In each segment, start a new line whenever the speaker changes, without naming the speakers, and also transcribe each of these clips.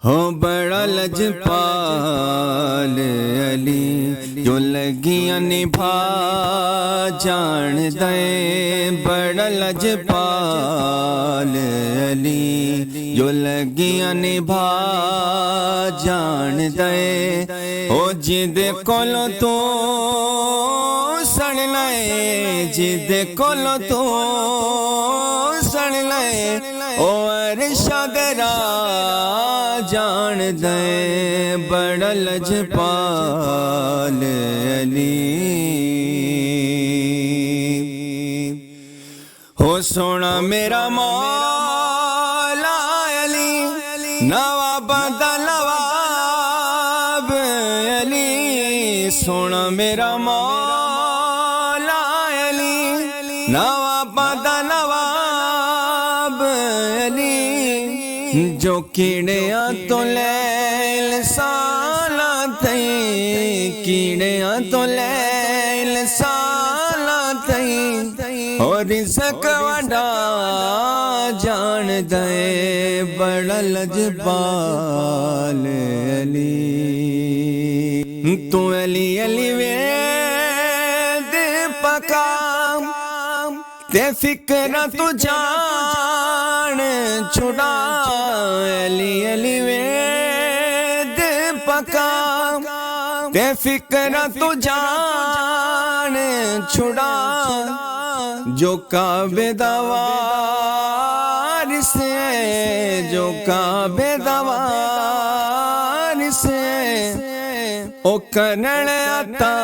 ہو بڑا لجپال علی جو لگیاں نبھا جان دے بڑا لجپال علی جو لگیاں نبھا جان دے او جد کول تو سن لے جد کول تو سن لے او ارشاد جان دے بڑا لجپال علی ہو سونا میرا مولا علی نواب دا نواب علی سونا میرا مولا علی نواب دا نواب علی جو کیڑیاں تو لیل سالا تئی کیڑیاں تو لیل سالا تئی اور رزق وڈا جان دے بڑا لجپال علی تو علی علی وید پکا تے فکر تو جان چھڑا علی علی وید پکا تے فکر تو جان چھڑا جو کعبے دا وارث ہے جو کعبے دا وارث ہے او کرن عطا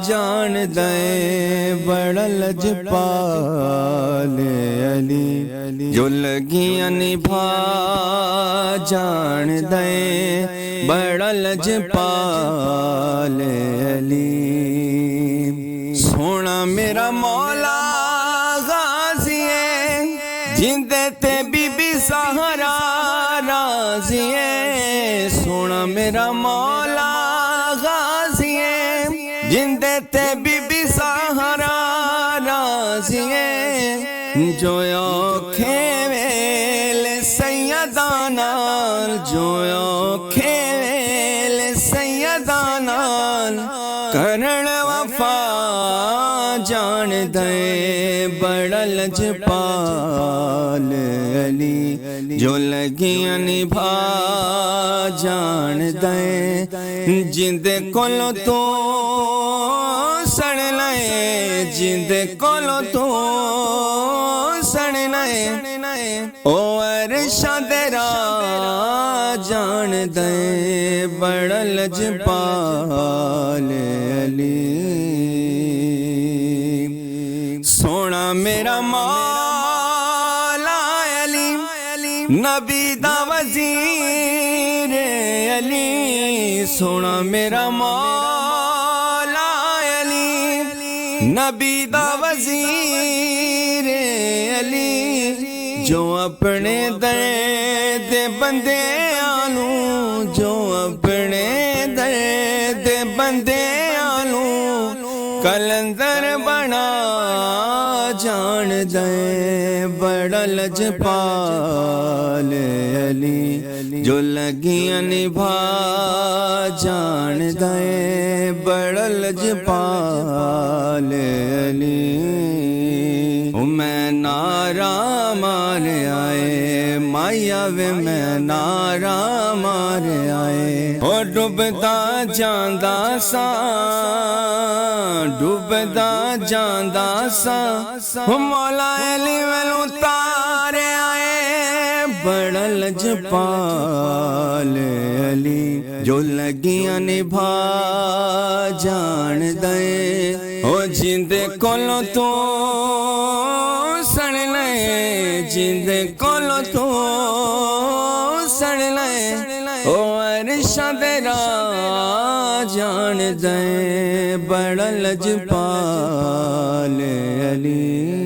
جان دے بڑا لجپال علی جو لگیاں نبھا جان دے بڑا لجپال علی سونا میرا مولا غازی ہے جندے تے بی بی سہرا راضی ہے سونا میرا مولا غازی ہے جندے تے بی بی سہرا راضی ہے جو اوکھے ویل سیدانال جو اوکھے ویل سیدانال کرن وفا جان دے بڑا لجپال علی جو لگیاں نبھا جان دے جند کول تو سن لے جند کول تو سن لے او ارشاد جان دے بڑا لجپال علی سونا میرا مولا علی نبی دا وزیر علی سونا میرا مولا علی نبی دا وزیر علی جو اپنے درد بندے آلوں جو اپنے درد بندے آلوں کلندر بنا جان دے بڑا لجپال علی جو لگیاں نبھا جان دے بڑا لجپال علی میں نعرہ مار آئے مایا وے میں نعرہ مار آئے اور ڈوبدا جاندا سا ڈوبدا جاندا سا مولا علی مینوں تارے آئے بڑا لجپال علی جو لگیاں نبھا جان دے او جند کول تو سن لے جند کول تو سن لے او ارشاد جان دے بڑا لجپال علی